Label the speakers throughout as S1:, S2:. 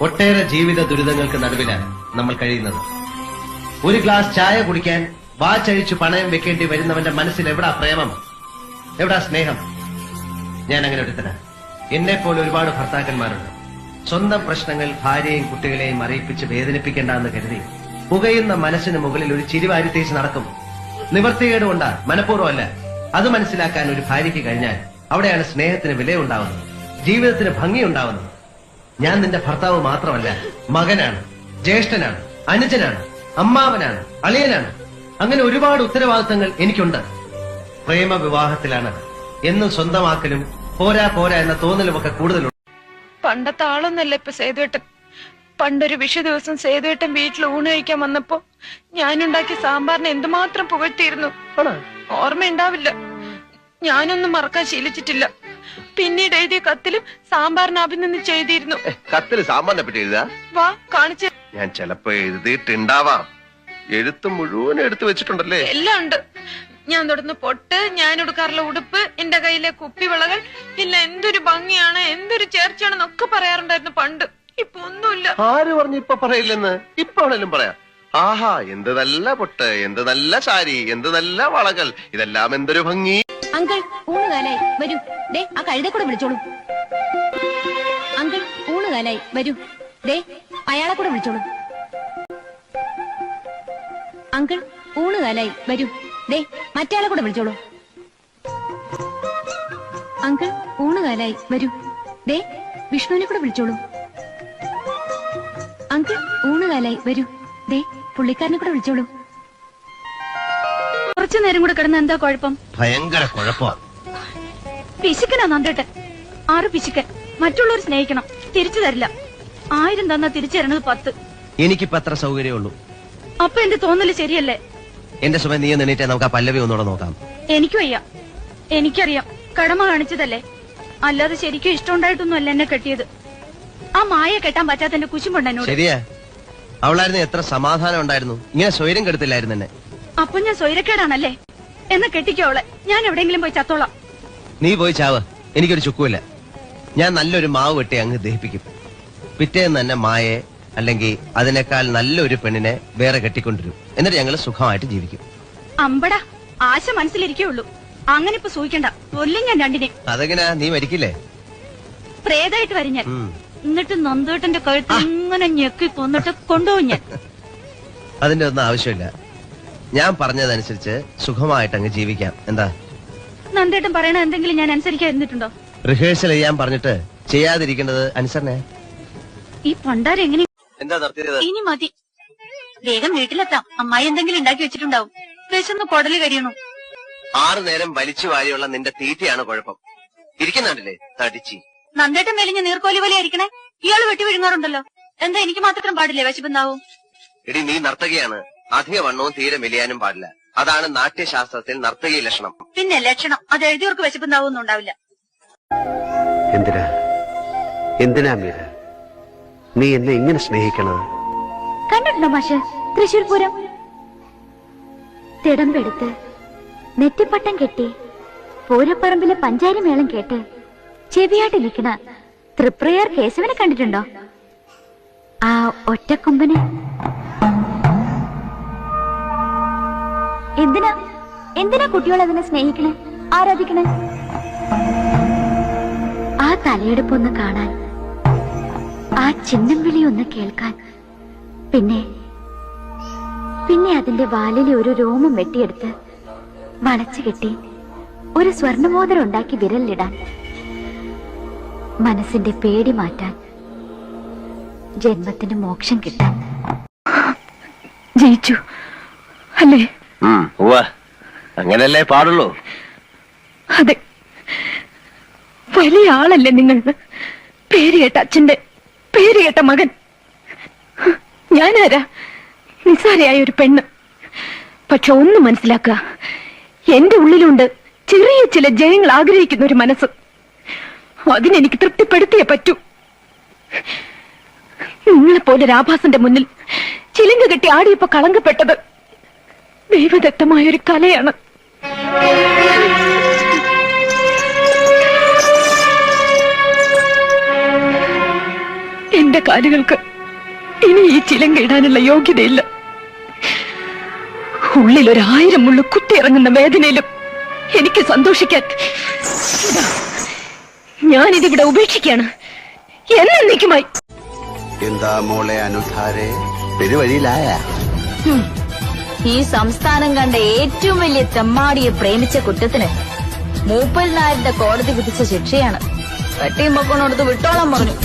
S1: ഒട്ടേറെ ജീവിത ദുരിതങ്ങൾക്ക് നടുവിലാണ് നമ്മൾ കഴിയുന്നത്. ഒരു ഗ്ലാസ് ചായ കുടിക്കാൻ വാച്ചഴിച്ചു പണയം വെക്കേണ്ടി വരുന്നവന്റെ മനസ്സിൽ എവിടാ പ്രേമം, എവിടാ സ്നേഹം? ഞാൻ അങ്ങനെ ഒരുത്തരാ. എന്നെ പോലെ ഒരുപാട് ഭർത്താക്കന്മാരുണ്ട്. സ്വന്തം പ്രശ്നങ്ങൾ ഭാര്യയും കുട്ടികളെയും അറിയിപ്പിച്ച് വേദനിപ്പിക്കേണ്ടെന്ന് കരുതി പുകയുന്ന മനസ്സിന് മുകളിൽ ഒരു ചിരിവാരിത്തേച്ച് നടക്കും. നിവർത്തികേട് കൊണ്ടാ, മനഃപൂർവ്വമല്ല. അത് മനസ്സിലാക്കാൻ ഒരു ഭാര്യയ്ക്ക് കഴിഞ്ഞാൽ അവിടെയാണ് സ്നേഹത്തിന് വിലയുണ്ടാവുന്നത്, ജീവിതത്തിന് ഭംഗിയുണ്ടാവുന്നത്. ഞാൻ നിന്റെ ഭർത്താവ് മാത്രമല്ല, മകനാണ്, ജ്യേഷ്ഠനാണ്, അനുജനാണ്, അമ്മാവനാണ്, അളിയനാണ്. അങ്ങനെ ഒരുപാട് ഉത്തരവാദിത്തങ്ങൾ എനിക്കുണ്ട്. പ്രേമ വിവാഹത്തിലാണ് എന്നും സ്വന്തമാക്കലും പോരാ പോരാ എന്ന തോന്നലുമൊക്കെ കൂടുതലുണ്ട്.
S2: പണ്ടത്തെ ആളൊന്നല്ല ഇപ്പൊ സേതുവേട്ടൻ. പണ്ടൊരു വിഷു ദിവസം സേതുവേട്ടൻ വീട്ടിൽ ഊണ് കഴിക്കാൻ വന്നപ്പോ ഞാനുണ്ടാക്കിയ സാമ്പാറിനെ എന്തുമാത്രം പുകഴ്ത്തിയിരുന്നു. ഓർമ്മയുണ്ടാവില്ല, ഞാനൊന്നും മറക്കാൻ ശീലിച്ചിട്ടില്ല. പിന്നീട് എഴുതിയ കത്തിലും സാമ്പാറിനെ അഭിനന്ദിച്ച് എഴുതിയിരുന്നു.
S3: കത്തില് സാമ്പാറിനെ പറ്റി എഴുതാ?
S2: വാ കാണിച്ചു.
S3: ഞാൻ ചിലപ്പോ എഴുതിയിട്ടുണ്ടാവാം. എഴുത്ത് മുഴുവൻ എടുത്തു വെച്ചിട്ടുണ്ടല്ലേ?
S2: എല്ലാം ഉണ്ട്. ഞാൻ തൊടുന്ന പൊട്ട്, ഞാൻ ഉടുക്കാറുള്ള ഉടുപ്പ്, എന്റെ കയ്യിലെ കുപ്പിവിളകൾ, ഇല്ല എന്തൊരു ഭംഗിയാണ്, എന്തൊരു ചേർച്ചയാണെന്നൊക്കെ പറയാറുണ്ടായിരുന്നു പണ്ട്. ഇപ്പൊ ഒന്നുമില്ല.
S3: ആര് പറഞ്ഞു ഇപ്പൊ പറയില്ലെന്ന്? ഇപ്പൊ ആണേലും പറയാം. ആഹാ, എന്ത് നല്ല പൊട്ട്, എന്ത് നല്ല സാരി, എന്ത് നല്ല വളകൾ, ഇതെല്ലാം എന്തൊരു ഭംഗി.
S4: അങ്കിൾ ഊണുകാലായി വരൂ. ദേ ആ കഴുതെ കൂടെ വിളിച്ചോളൂ. അങ്കിൾ ഊണുകാലായി വരൂ. ദേ അയാളെ കൂടെ വിളിച്ചോളൂ. അങ്കിൾ ഊണുകാലായി വരൂ. ദേ മറ്റയാളെ കൂടെ വിളിച്ചോളൂ. അങ്കിൾ ഊണുകാലായി വരൂ. ദേ വിഷ്ണുവിനെ കൂടെ വിളിച്ചോളൂ. അങ്കിൾ ഊണുകാലായി വരൂ. ദേ പുള്ളിക്കാരനെ കൂടെ വിളിച്ചോളൂ. കുറച്ചു നേരം കൂടെ കിടന്ന എന്താ കുഴപ്പം?
S1: ഭയങ്കര കുഴപ്പം.
S4: പിശുക്കനാ നന്ദേട്ടൻ. 6 പിശുക്കൻ. മറ്റുള്ളവർ സ്നേഹിക്കണം, തിരിച്ചു തരില്ല. 1000 തന്നാ തിരിച്ചു തരണത് 10.
S1: എനിക്കിപ്പോ അത്ര സൗകര്യമുള്ളൂ.
S4: അപ്പൊ എന്റെ തോന്നല് ശരിയല്ലേ?
S1: എന്റെ സമയം നീ എണീറ്റേ നമുക്ക് ആ പല്ലവി ഒന്നുകൂടെ നോക്കാം.
S4: എനിക്കും വയ്യ. എനിക്കറിയാം, കടമ കാണിച്ചതല്ലേ, അല്ലാതെ ശരിക്കും ഇഷ്ടമുണ്ടായിട്ടൊന്നും അല്ല എന്നെ കെട്ടിയത്. ആ മായ കെട്ടാൻ പറ്റാത്ത എന്റെ കുശുമ്പുണ്ട് എന്നോട്.
S1: ശരിയാ, അവളായിരുന്നു എത്ര സമാധാനം ഉണ്ടായിരുന്നു. ഇങ്ങനെ സ്വൈരം കെടുത്തില്ലായിരുന്നു എന്നെ.
S4: അപ്പൊ ഞാൻ സ്വൈരക്കേടാണല്ലേ? എന്നാ കെട്ടിക്കോ അവളെ. ഞാൻ എവിടെയെങ്കിലും പോയി ചത്തോളാം.
S1: നീ പോയി ചാവ്, എനിക്കൊരു ചുക്കുമില്ല. ഞാൻ നല്ലൊരു മാവ് വെട്ടി അങ്ങ് ദഹിപ്പിക്കും. പിറ്റേന്ന് തന്നെ മായയെ അല്ലെങ്കിൽ അതിനേക്കാൾ നല്ലൊരു പെണ്ണിനെ വേറെ കെട്ടിക്കൊണ്ടിരും. എന്നിട്ട് ഞങ്ങൾ സുഖമായിട്ട് ജീവിക്കും.
S4: അമ്പടാ, ആശ മനസ്സിലിരിക്കുള്ളൂ. അങ്ങനെ ഇപ്പൊ സൂഹിക്കണ്ട. കൊല്ലും ഞാൻ രണ്ടിനെ.
S1: അതെങ്ങനാ, നീ മരിക്കില്ലേ?
S4: പ്രേതായിട്ട് വരും ഞാൻ. എന്നിട്ട് നന്ദേട്ടന്റെ കഴുത്ത് ഇങ്ങനെ ഞെക്കി കൊന്നിട്ട് കൊണ്ടുപോകും ഞാൻ.
S1: അതിന്റെ ഒന്നും ആവശ്യമില്ല. ഞാൻ പറഞ്ഞതനുസരിച്ച് സുഖമായിട്ട് അങ്ങ് ജീവിക്കാം. എന്താ?
S4: നന്ദേട്ടൻ പറയണ എന്തെങ്കിലും ഞാൻ അനുസരിക്കാതിരുന്നിട്ടുണ്ടോ?
S1: റിഹേഴ്സൽ ചെയ്യാൻ പറഞ്ഞിട്ട് ചെയ്യാതിരിക്കേണ്ടത് അനുസരണേ.
S4: ഈ പണ്ടാരം എങ്ങനെ?
S1: എന്താ നടത്തിയത്?
S4: ഇനി മതി, വേഗം വീട്ടിലെത്താം. അമ്മായി എന്തെങ്കിലും ഉണ്ടാക്കി വെച്ചിട്ടുണ്ടാവും. വിശന്ന് കൊടല് കരിയണു.
S1: 6 നേരം വലിച്ചു വാരിയുള്ള നിന്റെ തീറ്റയാണ് കുഴപ്പം. ഇരിക്കുന്നുണ്ടല്ലേ തടിച്ചി.
S4: നന്ദേട്ടൻ മെലിഞ്ഞ നീർക്കോലി പോലെ ആയിരിക്കണേ. ഇയാള് വെട്ടി വിഴുങ്ങാറുണ്ടല്ലോ. എന്താ എനിക്ക് മാത്രം പാടില്ലേ വിശപ്പുണ്ടാവും?
S1: എടി, നീ നർത്തകിയാണ്. അധിക വണ്ണവും തീരെ മെലിയാനും പാടില്ല. അതാണ് നാട്യശാസ്ത്രത്തിൽ നർത്തകി ലക്ഷണം.
S4: പിന്നെ ലക്ഷണം അത് എഴുതിയവർക്ക് വിശപ്പുണ്ടാവൊന്നും ഉണ്ടാവില്ല.
S3: എന്തിനാ മീര നീ എന്നെ ഇങ്ങനെ സ്നേഹിക്കണത്?
S5: കണ്ടിട്ടുണ്ടോ മാഷ് തൃശൂർ പൂരം? തിടമ്പെടുത്ത് നെറ്റിപ്പട്ടം കെട്ടി പൂരപ്പറമ്പിലെ പഞ്ചാരി മേളം കേട്ട് ചെവിയാട്ട് നിൽക്കണ തൃപ്രയാർ കേശവനെ കണ്ടിട്ടുണ്ടോ? ആ ഒറ്റക്കൊമ്പനെ. എന്തിനാ കുട്ടികൾ അതിനെ സ്നേഹിക്കണേ, ആരാധിക്കണേ? ആ തലയെടുപ്പൊന്ന് കാണാൻ, ആ ചിഹ്നം വിളി ഒന്ന് കേൾക്കാൻ, പിന്നെ അതിന്റെ വാലിലെ ഒരു രോമം വെട്ടിയെടുത്ത് വളച്ചു കെട്ടി ഒരു സ്വർണമോതിരം ഉണ്ടാക്കി വിരലിടാൻ, മനസ്സിന്റെ പേടി മാറ്റാൻ, ജന്മത്തിന് മോക്ഷം കിട്ടാൻ.
S4: ജയിച്ചു അല്ലേ?
S3: അങ്ങനല്ലേ പാടുള്ളൂ.
S4: അതെ, വലിയ ആളല്ലേ നിങ്ങൾ. പേര് കേട്ട അച്ഛന്റെ പേര് കേട്ട മകൻ. ഞാനാരാ? നിസ്സാരയായ ഒരു പെണ്ണ്. പക്ഷെ ഒന്ന് മനസ്സിലാക്കുക, എന്റെ ഉള്ളിലുണ്ട് ചെറിയ ചില ജയങ്ങൾ ആഗ്രഹിക്കുന്ന ഒരു മനസ്സ്. അതിനെനിക്ക് തൃപ്തിപ്പെടുത്തിയേ പറ്റൂ. നിങ്ങളെപ്പോലെ രാഭാസന്റെ മുന്നിൽ ചിലിങ്ക കെട്ടി ആടിയപ്പോ കളങ്കപ്പെട്ടത് ദൈവദത്തമായൊരു കലയാണ്. എന്റെ കാലുകൾക്ക് ഇനി ഈ ചിലങ്ക ഇടാനുള്ള യോഗ്യതയില്ല. ഉള്ളിൽ 1000 മുള്ളു കുത്തിയിറങ്ങുന്ന വേദനയിലും എനിക്ക് സന്തോഷിക്കാൻ ഞാനിതിവിടെ ഉപേക്ഷിക്കാണ് എന്നേക്കുമായി.
S6: എന്താ മോളെ അനുധാരെ, പെരുവഴിയിലായ?
S5: ഈ സംസ്ഥാനം കണ്ട ഏറ്റവും വലിയ തെമ്മാടിയെ പ്രേമിച്ച കുറ്റത്തിന് മൂപ്പൽ നായരുടെ കോടതി വിധിച്ച ശിക്ഷയാണ്. വെട്ടിയും പൊക്കണോടത്ത് വിട്ടോളം പറഞ്ഞു.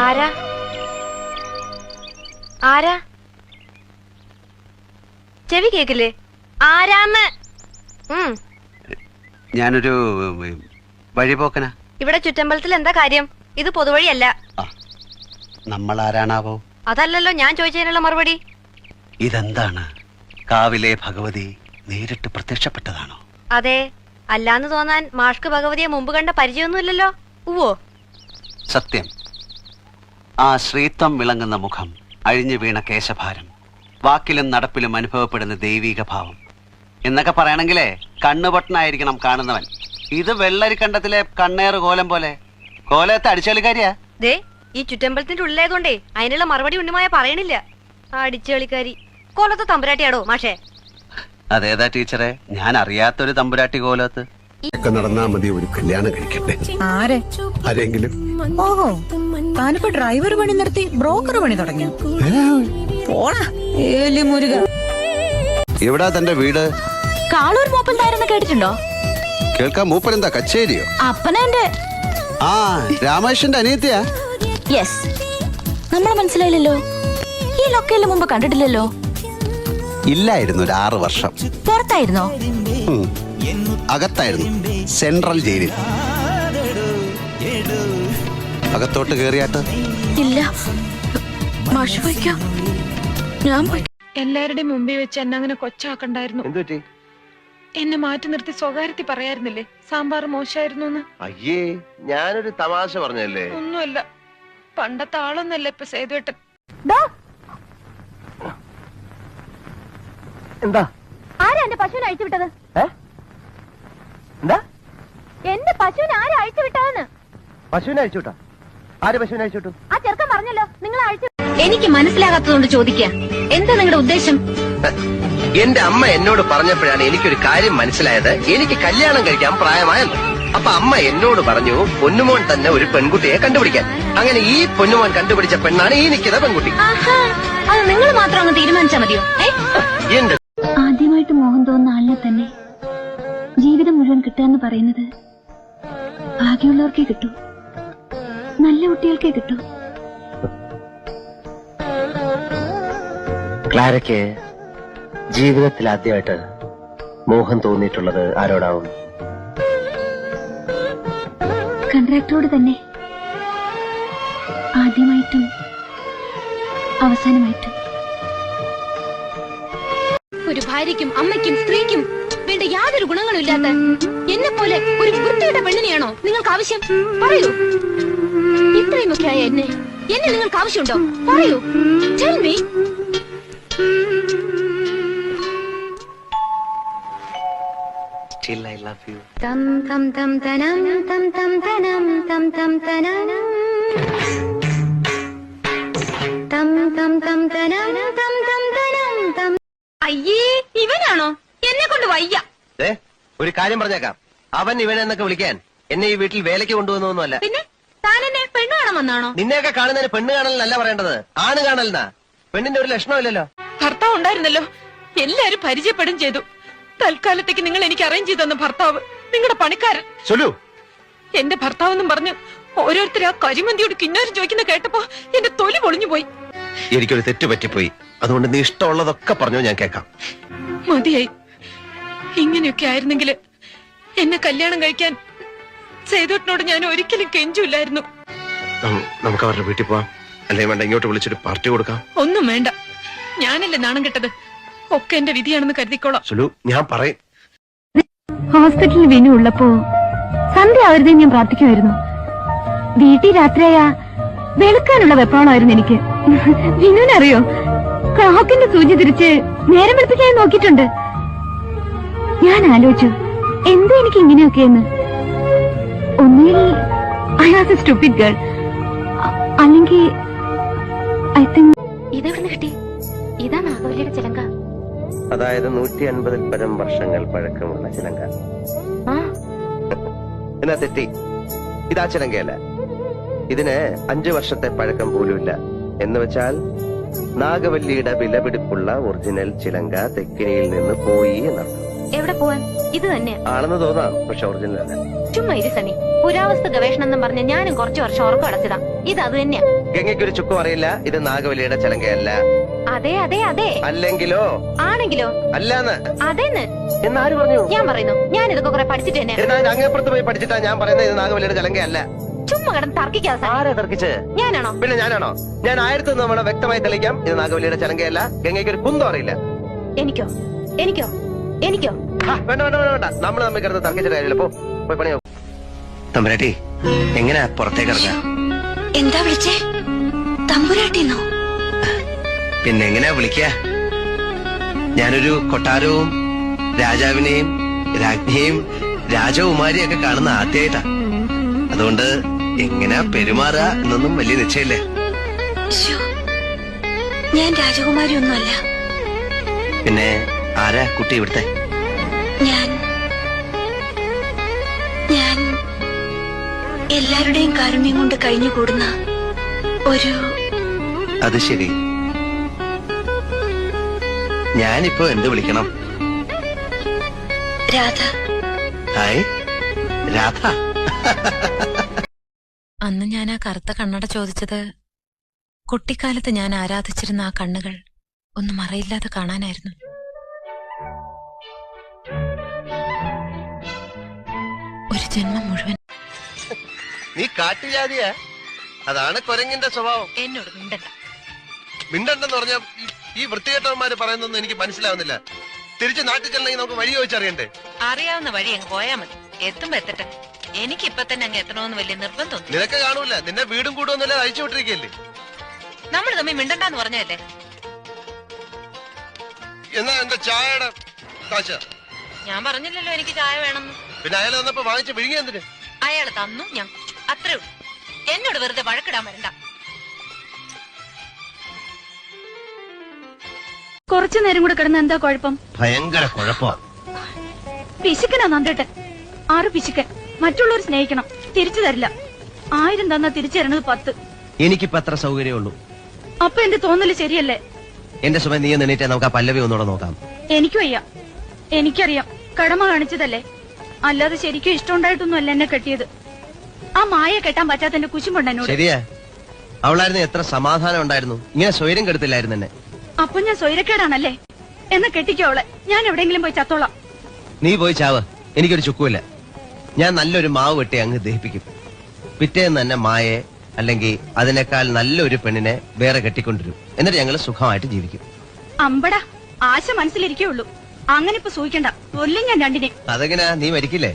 S2: ആരാ ആരാ ചെവി കേക്കില്ലേ? ആരാന്ന്?
S6: ഞാനൊരു വഴിപോക്കനാ.
S2: ഇവിടെ ചുറ്റമ്പലത്തിൽ എന്താ കാര്യം? ഇത് പൊതുവഴിയല്ല.
S6: നമ്മൾ ആരാണാവോ?
S2: അതല്ലല്ലോ ഞാൻ ചോദിച്ചതിനുള്ള മറുപടി.
S6: ഇതെന്താണ്, കാവിലെ ഭഗവതി നേരിട്ട് പ്രത്യക്ഷപ്പെട്ടതാണോ?
S2: അതെ, അല്ലാന്ന് തോന്നാൻ മാഷ്ക്ക് ഭഗവതിയെ മുമ്പ് കണ്ട പരിചയമൊന്നുമില്ലല്ലോ. ഉവ്വോ?
S6: സത്യം. ആ ശ്രീത്വം വിളങ്ങുന്ന മുഖം, അഴിഞ്ഞു വീണ കേശഭാരം, വാക്കിലും നടപ്പിലും അനുഭവപ്പെടുന്ന ദൈവീക ഭാവം എന്നൊക്കെ പറയണെങ്കിലേ കണ്ണുപൊട്ടനായിരിക്കണം കാണുന്നവൻ. ഇത് വെള്ളരിക്കണ്ടത്തിലെ കണ്ണേറ് കോലം പോലെ. കോലത്തെ അടിച്ചുകളിക്കാരിയാ.
S2: ദേ, ഈ ചുറ്റമ്പലത്തിന്റെ ഉള്ളിലായതുകൊണ്ടേ അതിനുള്ള മറുപടി ഉണ്ണിമായ പറയണില്ല. അടിച്ചുകളിക്കാരി കോലത്തെ തമ്പുരാട്ടിയാടോ മാഷേ?
S6: അതേതാ ടീച്ചറെ, ഞാൻ അറിയാത്തൊരു തമ്പുരാട്ടി കോലത്ത്.
S7: ഒക്കെ നടന്നാ മതി, ഒരു കല്യാണം കഴിക്കട്ടെ. ആരെങ്കിലും?
S8: ഓഹോ, താനിപ്പോ ഡ്രൈവർ പണി നിർത്തി ബ്രോക്കർ പണി തുടങ്ങിയോ? പോടാ മുരുക.
S6: എവിടാ തന്റെ വീട്?
S5: കാളൂർ മൂപ്പൽ നായരെന്ന് കേട്ടിട്ടുണ്ടോ?
S6: കേൾക്കാൻ മൂപ്പരെന്താ കച്ചേരിയോ?
S5: അപ്പനെന്റെ.
S6: ആ, രാമേഷന്റെ അനിയത്തിയാ?
S5: യെസ്. നമ്മളെ മനസ്സിലായില്ലല്ലോ. ഈ ലൊക്കേലിന് മുമ്പ് കണ്ടിട്ടില്ലല്ലോ.
S6: ഇല്ലായിരുന്നു, ഒരു 6 വർഷം.
S5: പുറത്തായിരുന്നോ?
S6: അകത്തായിരുന്നു, സെൻട്രൽ ജയിലിൽ. അകത്തോട്ട് കേറിയാട്ട്?
S5: ഇല്ല, മാഷ് പോയിക്കോ, ഞാൻ പോയി.
S2: എല്ലാവരുടെയും മുമ്പിൽ വെച്ച് എന്നെ അങ്ങനെ കൊച്ചാക്കണ്ടായിരുന്നു.
S3: എന്തു പറ്റി?
S2: എന്നെ മാറ്റി നിർത്തി സ്വകാര്യത്തിൽ പറയായിരുന്നില്ലേ സാമ്പാർ മോശമായിരുന്നു എന്ന്?
S3: അയ്യേ, ഞാനൊരു തമാശ പറഞ്ഞല്ലേ.
S2: ഒന്നുമല്ല, പണ്ടത്തെ ആളൊന്നല്ല ഇപ്പൊ സേതുവേട്ടൻ.
S3: എന്താ?
S5: ആരാ എന്റെ പശുവിനെ അഴിച്ചു വിട്ടത്?
S3: എന്താ?
S5: എന്റെ പശുവിനെ ആരാ അഴിച്ചു വിട്ടതെന്ന്?
S3: പശുവിനെ അഴിച്ചുവിട്ടാ? ആര് പശുവിനെ അഴിച്ചുവിട്ടു?
S5: ആ ചെറുക്കൻ പറഞ്ഞല്ലോ നിങ്ങൾ അഴിച്ചു. എനിക്ക് മനസ്സിലാകാത്തതുകൊണ്ട് ചോദിക്കുക, എന്താ നിങ്ങളുടെ ഉദ്ദേശം?
S3: എന്റെ അമ്മ എന്നോട് പറഞ്ഞപ്പോഴാണ് എനിക്കൊരു കാര്യം മനസ്സിലായത്. എനിക്ക് കല്യാണം കഴിക്കാൻ പ്രായമായല്ലോ. അപ്പൊ അമ്മ എന്നോട് പറഞ്ഞു പൊന്നുമോൻ തന്നെ ഒരു പെൺകുട്ടിയെ കണ്ടുപിടിക്കാൻ. അങ്ങനെ ഈ പൊന്നുമോൻ കണ്ടുപിടിച്ച പെണ്ണാണ് ഈ നിൽക്കുന്ന പെൺകുട്ടി.
S5: അത് നിങ്ങൾ മാത്രം അങ്ങ് തീരുമാനിച്ചാ മതിയോ?
S3: എന്റെ
S5: ആദ്യമായിട്ട് മോഹം തോന്നുന്ന ആളിനെ തന്നെ ജീവിതം മുഴുവൻ കിട്ടുക പറയുന്നത് ഭാഗ്യമുള്ളവർക്കേ കിട്ടൂ, നല്ല കുട്ടികൾക്കേ കിട്ടൂ.
S1: ക്ലാരയ്ക്ക് ജീവിതത്തിൽ ആദ്യമായിട്ട് മോഹം തോന്നിയിട്ടുള്ളത് ആരോടാവും?
S5: കൺട്രാക്ടറോട് തന്നെ, ആദ്യമായിട്ടും അവസാനമായിട്ടും. ഒരു ഭാര്യയ്ക്കും അമ്മയ്ക്കും സ്ത്രീക്കും വേണ്ട യാതൊരു ഗുണങ്ങളും ഇല്ലാത്ത എന്നെ പോലെ ഒരു വൃത്തിയുടെ പെണ്ണിനെയാണോ നിങ്ങൾക്ക് ആവശ്യം? പറയൂ. ഇത്രയുമൊക്കെ ആയ എന്നെ നിങ്ങൾക്ക് ആവശ്യമുണ്ടോ? പറയൂ. Tell me.
S1: Still I love you.
S5: Tam tam tam tanam tam tam tanam tam tam tanam tam tam tam tanam tam tam tanam tam. അയ്യേ, ഇവനാണോ? എന്നെ കൊണ്ട് വയ്യ.
S1: ഒരു കാര്യം പറഞ്ഞേക്കാം, അവൻ ഇവനെന്നൊക്കെ വിളിക്കാൻ എന്നെ ഈ വീട്ടിൽ വേലയ്ക്ക് കൊണ്ടുവന്നൊന്നുമല്ല.
S2: പിന്നെ താൻ എന്നെ പെണ്ണ് കാണാൻ വന്നാണോ?
S1: നിന്നെയൊക്കെ കാണുന്നതിന് പെണ്ണ് കാണലെന്നല്ല പറയേണ്ടത്, ആണ് കാണലെന്നാ. പെണ്ണിന്റെ ഒരു ലക്ഷണമില്ലല്ലോ.
S2: ഭർത്താവ് ഉണ്ടായിരുന്നല്ലോ, എല്ലാരും പരിചയപ്പെടും ചെയ്തു. തൽക്കാലത്തേക്ക് നിങ്ങൾ എനിക്ക് അറേഞ്ച് ചെയ്തു തന്ന ഭർത്താവ് നിങ്ങളുടെ പണിക്കാരൻ. എന്റെ ഭർത്താവ് എന്നും പറഞ്ഞു ഓരോരുത്തരും ആ കരിമന്തിയോട് കിന്നാരം ചോദിക്കുന്ന കേട്ടപ്പോ എന്റെ തൊലി പൊളിഞ്ഞു പോയി.
S3: എനിക്കൊരു തെറ്റ് പറ്റിപ്പോയി. അതുകൊണ്ട് നീ ഇഷ്ടമുള്ളതൊക്കെ പറഞ്ഞോ, ഞാൻ കേൾക്കാം.
S2: മതിയായി. ഇങ്ങനെയൊക്കെ ആയിരുന്നെങ്കിൽ എന്നെ കല്യാണം കഴിക്കാൻ സേതുവേട്ടനോട് ഞാൻ ഒരിക്കലും കെഞ്ചില്ലായിരുന്നു.
S3: നമുക്ക് അവരുടെ വീട്ടിൽ പോവാം. അല്ലെങ്കിൽ വേണ്ട, ഇങ്ങോട്ട് വിളിച്ചൊരു പാർട്ടി കൊടുക്കാം.
S2: ഒന്നും വേണ്ട, ഞാനല്ലേ നാണം കെട്ടത്. ഒക്കെ എന്റെ വിധിയാണെന്ന് കരുതിക്കോളാം.
S3: സുലു, ഞാൻ പറയും.
S4: ഹോസ്പിറ്റലിൽ വിനു ഉള്ളപ്പോ സന്ധ്യ ആവരുതേ ഞാൻ പ്രാർത്ഥിക്കുമായിരുന്നു. വീട്ടിൽ രാത്രിയായ വെളുക്കാനുള്ള വെപ്രാളമായിരുന്നു എനിക്ക്. വിനുവിനറിയോ, ക്ലോക്കിന്റെ സൂചി തിരിച്ച് നേരം വെളുപ്പിക്കാൻ നോക്കിയിട്ടുണ്ട്. ഞാൻ ആലോചിച്ചു, എന്താ എനിക്ക് ഇങ്ങനെയൊക്കെയെന്ന്. ഒന്നുകിൽ I was A stupid girl. അല്ലെങ്കിൽ ഐ തിങ്ക്
S5: ഇതെവിടെ കിട്ടി? ഇതാ നാഗവല്ലിയുടെ ചിലങ്ക.
S3: അതായത് 150 പരം വർഷങ്ങൾ പഴക്കമുള്ള ചിലങ്ക.
S5: ആ
S3: എന്നാ തെറ്റി, ഇതാ ചിലങ്കയല്ല. ഇതിന് 5 വർഷത്തെ പഴക്കം പോലുമില്ല. എന്ന് വെച്ചാൽ നാഗവല്ലിയുടെ വിലപിടിപ്പുള്ള ഒറിജിനൽ ചിലങ്ക തെക്കിനിയിൽ നിന്ന് പോയി എന്നർത്ഥം.
S5: എവിടെ പോവാൻ? ഇത് തന്നെ
S3: ആണെന്ന് തോന്നാം, പക്ഷെ ഒറിജിനൽ അല്ല.
S5: ചുമ്മാ ഇരി സണ്ണി. പുരാവസ്തു ഗവേഷണം എന്ന് പറഞ്ഞ ഞാനും കുറച്ചു വർഷം ഉറക്കം അടച്ചതാ. ഇത് അത് തന്നെയാ.
S3: ഗംഗയ്ക്കൊരു ചുക്കും അറിയില്ല. ഇത് നാഗവല്ലിയുടെ ചിലങ്കയല്ല.
S5: അതെ അതെ അതെ.
S3: അല്ലെങ്കിലോ?
S5: ആണെങ്കിലോ?
S3: അല്ലാന്ന്.
S5: അതെന്ന്
S3: എന്നാര് പറഞ്ഞു?
S5: ഞാൻ പറയുന്നു. ഞാൻ ഇതൊക്കെ കുറെ പഠിച്ചിട്ട് തന്നെ.
S3: എന്നാൽ അങ്ങേപ്പുറത്ത് പോയി പഠിച്ചിട്ടാ ഞാൻ പറയുന്നത് ഇത് നാഗവല്ലിയുടെ ചിലങ്കയല്ല.
S5: ചുമ്മാ കിടന്ന് തർക്കിക്കാതെ.
S3: ആരെ തർക്കിച്ച്?
S5: ഞാനാണോ?
S3: പിന്നെ ഞാനാണോ? ഞാൻ 1000 തവണ വ്യക്തമായി തെളിയിക്കാം, ഇത് നാഗവല്ലിയുടെ ചിലങ്കയല്ല. ഗംഗയ്ക്ക് ഒരു കുന്തം അറിയില്ല.
S5: എനിക്കോ? എനിക്കോ? എനിക്കോ?
S3: വേണ്ട വേണ്ട വേണ്ട വേണ്ട, നമ്മൾ തമ്മിൽ കിടന്ന് തർക്കിച്ചിട്ട് കാര്യമില്ല. പോയി പണിയോ. തമ്പുരാട്ടി, എങ്ങനെയാ പുറത്തേക്ക് ഇറങ്ങാ?
S5: എന്താ വിളിച്ചേ? തമ്പുരാട്ടിന്നോ?
S3: പിന്നെ എങ്ങനെയാ വിളിക്ക? ഞാനൊരു കൊട്ടാരവും രാജാവിനെയും രാജ്ഞിയെയും രാജകുമാരിയൊക്കെ കാണുന്ന ആദ്യമായിട്ടാ. അതുകൊണ്ട് എങ്ങനെയാ പെരുമാറുക എന്നൊന്നും വലിയ നിശ്ചയില്ലേ.
S5: ഞാൻ രാജകുമാരി ഒന്നുമല്ല.
S3: പിന്നെ ആരാ കുട്ടി ഇവിടുത്തെ?
S5: ഞാൻ എല്ലാവരുടെയും കാരുണ്യം കൊണ്ട് കഴിഞ്ഞുകൂടുന്ന ഒരു...
S3: അത് ശരി. ഞാനിപ്പോ എന്ത് വിളിക്കണം?
S5: രാധ.
S3: ഹായ് രാധ.
S9: അന്ന് ഞാൻ ആ കറുത്ത കണ്ണട ചോദിച്ചത് കുട്ടിക്കാലത്ത് ഞാൻ ആരാധിച്ചിരുന്ന ആ കണ്ണുകൾ ഒന്നും മറയില്ലാതെ കാണാനായിരുന്നു. ഒരു ജന്മം മുഴുവൻ.
S3: നീ കാട്ടുജാതിയാ? അതാണ് കുരങ്ങിന്റെ സ്വഭാവം.
S9: എന്നോട് മിണ്ടണ്ട.
S3: മിണ്ടണ്ടെന്ന് പറഞ്ഞ ഈ വൃത്തികെട്ടവന്മാര് പറയുന്നൊന്നും എനിക്ക് മനസ്സിലാവുന്നില്ല. തിരിച്ച് നാട്ടിൽ ചെല്ലണമെങ്കിൽ നമുക്ക് വഴി ചോദിച്ചറിയണ്ടേ?
S9: അറിയാവുന്ന വഴി അങ്ങ് പോയാ മതി. എത്തുമ്പോ എത്തട്ടെ. എനിക്ക് ഇപ്പൊ തന്നെ അങ്ങ് എത്തണമെന്ന് വലിയ നിർബന്ധം.
S3: നിനക്ക് കാണൂല, നിന്നെ വീടും കൂടുമെന്നല്ല അയച്ചു വിട്ടിരിക്കല്ലേ.
S9: നമ്മൾ തമ്മിൽ മിണ്ടണ്ടെന്ന് പറഞ്ഞല്ലേ.
S3: എന്നാ എന്റെ ചായയുടെ കാശ?
S9: ഞാൻ പറഞ്ഞില്ലല്ലോ എനിക്ക് ചായ വേണമെന്ന്.
S3: പിന്നെ അയാൾ തന്നപ്പോ വാങ്ങിച്ച് വിഴുങ്ങി എന്തിന്?
S9: അയാള് തന്നു, ഞാൻ അത്രേ ഉള്ളൂ. എന്നോട് വെറുതെ വഴക്കിടാൻ വരണ്ട.
S4: കുറച്ചു നേരം കൂടെ കിടന്ന് എന്താ കുഴപ്പം?
S1: ഭയങ്കര കുഴപ്പമാണ്.
S4: പിശുക്കനാ നന്ദേട്ടൻ. 6 പിശുക്കൻ. മറ്റുള്ളവർ സ്നേഹിക്കണം, തിരിച്ചു തരില്ല. 1000 തന്നാ തിരിച്ചു തരണത് 10.
S1: എനിക്കിപ്പോ അത്ര സൗകര്യമുള്ളൂ.
S4: അപ്പൊ എന്റെ തോന്നല് ശരിയല്ലേ?
S1: എന്റെ സമയം നീ നിന്നിട്ടേ നമുക്ക് ആ പല്ലവി ഒന്നുകൂടെ നോക്കാം.
S4: എനിക്കും വയ്യ. എനിക്കറിയാം, കടമ കാണിച്ചതല്ലേ. അല്ലാതെ ശരിക്കും ഇഷ്ടമുണ്ടായിട്ടൊന്നുമല്ല എന്നെ കെട്ടിയത്. ആ മായ കെട്ടാൻ പറ്റാത്തന്റെ കുശുമുണ്ട് എന്നോട്.
S1: ശരിയാ, അവളായിരുന്നു എത്ര സമാധാനം ഉണ്ടായിരുന്നു. ഇങ്ങനെ സ്വൈര്യം കെടുത്തില്ലായിരുന്നു എന്നെ.
S4: അപ്പൊ ഞാൻ സ്വൈരക്കേടാണല്ലേ? എന്ന് കെട്ടിക്കോ അവളെ. ഞാൻ എവിടെയെങ്കിലും പോയി ചത്തോളാം.
S1: നീ പോയി ചാവ്, എനിക്കൊരു ചുക്കുമില്ല. ഞാൻ നല്ലൊരു മാവ് വെട്ടി അങ്ങ് ദഹിപ്പിക്കും. പിറ്റേന്ന് തന്നെ മായെ അല്ലെങ്കിൽ അതിനേക്കാൾ നല്ലൊരു പെണ്ണിനെ വേറെ കെട്ടിക്കൊണ്ടിരും. എന്നിട്ട് ഞങ്ങൾ സുഖമായിട്ട് ജീവിക്കും.
S4: അമ്പടാ, ആശ മനസ്സിലിരിക്കുള്ളൂ. അങ്ങനെ ഇപ്പൊ സൂഹിക്കണ്ട, കൊല്ലും ഞാൻ രണ്ടിനെ.
S1: അതെങ്ങനെയാ, നീ മരിക്കില്ലേ?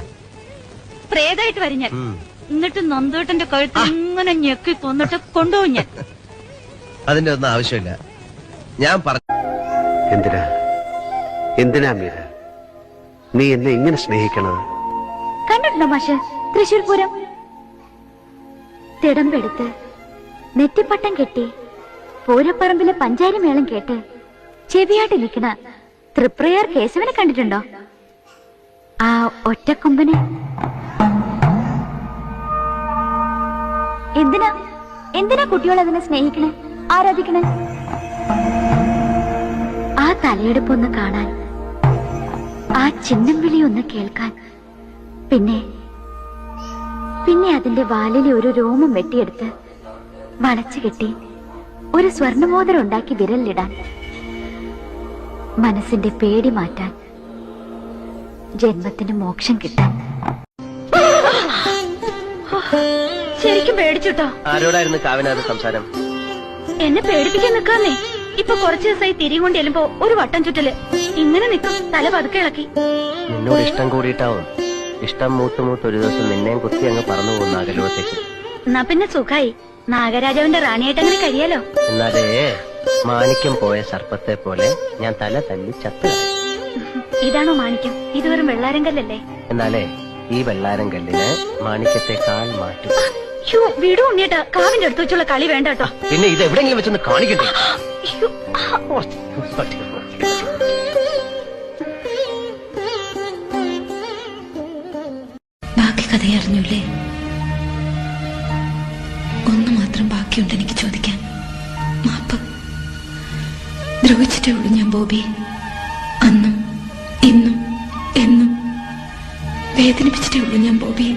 S4: പ്രേതായിട്ട് വരും ഞാൻ. എന്നിട്ട് നന്ദേട്ടന്റെ കഴുത്ത് ഇങ്ങനെ ഞെക്കി കൊന്നിട്ട് കൊണ്ടുപോകും ഞാൻ.
S1: അതിന്റെ ഒന്നും ആവശ്യമില്ല. ഞാൻ
S7: എന്തിനാ മീര നീ എന്നെ ഇങ്ങനെ സ്നേഹിക്കണത്?
S4: കണ്ടിട്ടുണ്ടോ മാഷ് തൃശ്ശൂർ പൂരം? തിടമ്പെടുത്ത് നെറ്റിപ്പട്ടം കെട്ടി പൂരപ്പറമ്പിലെ പഞ്ചാരി മേളം കേട്ട് ചെവിയായിട്ട് നിൽക്കണ തൃപ്രയാർ കേശവനെ കണ്ടിട്ടുണ്ടോ? ആ ഒറ്റക്കൊമ്പനെ. എന്തിനാ കുട്ടികൾ അതിനെ സ്നേഹിക്കണേ, ആരാധിക്കണേ? ആ തലയെടുപ്പൊന്ന് കാണാൻ, ആ ചിഹ്നം വിളി ഒന്ന് കേൾക്കാൻ, പിന്നെ അതിന്റെ വാലിലെ ഒരു രോമം വെട്ടിയെടുത്ത് വളച്ചു കെട്ടി ഒരു സ്വർണമോതിരം ഉണ്ടാക്കി വിരലിലിടാൻ, മനസ്സിന്റെ പേടി മാറ്റാൻ, ജന്മത്തിന് മോക്ഷം കിട്ടാൻ. ശരിക്കും പേടിച്ചുട്ടോ?
S3: ആരോടായിരുന്നു കാവനാഥ് സംസാരം?
S4: എന്നെ പേടിപ്പിക്കാൻ നിക്കാന്നേ. ഇപ്പൊ കുറച്ചു ദിവസമായി തിരിയും കൊണ്ട് ചെല്ലുമ്പോ ഒരു വട്ടം ചുറ്റല് ഇങ്ങനെ നിക്കും, തല പതുക്കെ ഇളക്കി.
S3: നിന്നോട് ഇഷ്ടം കൂടിയിട്ടാവും. ഇഷ്ടം മൂത്ത് ഒരു ദിവസം നിന്നെയും കുത്തി അങ്ങ് പറന്നു പോകുന്ന അകലോകത്തേക്ക്.
S4: എന്നാ പിന്നെ സുഖായി, നാഗരാജാവിന്റെ റാണിയായിട്ട് അങ്ങനെ കഴിയാലോ.
S3: എന്നാലേ മാണിക്യം പോയ സർപ്പത്തെ പോലെ ഞാൻ തല തല്ലി ചത്തു.
S4: ഇതാണോ മാണിക്യം? ഇത് വെറും വെള്ളാരം കല്ലല്ലേ?
S3: എന്നാലേ ഈ വെള്ളാരം കല്ലിന് മാണിക്യത്തെക്കാൾ മാറ്റും.
S4: വിടൂ ഉണ്ണിയേട്ടാ, കാവിന്റെ അടുത്ത് വെച്ചുള്ള കളി വേണ്ട കേട്ടോ.
S3: പിന്നെ ഇത് എവിടെയെങ്കിലും വെച്ചൊന്ന് കാണിക്കട്ടെ.
S9: ബാക്കി കഥയറിഞ്ഞൂലേ? ഒന്ന് മാത്രം ബാക്കിയുണ്ട് എനിക്ക് ചോദിക്കാൻ. മാപ്പ്. ദ്രോഹിച്ചിട്ടേ ഉള്ളൂ ഞാൻ ബോബി. അന്നും ഇന്നും എന്നും വേദനിപ്പിച്ചിട്ടേ ഉള്ളൂ ഞാൻ ബോബി.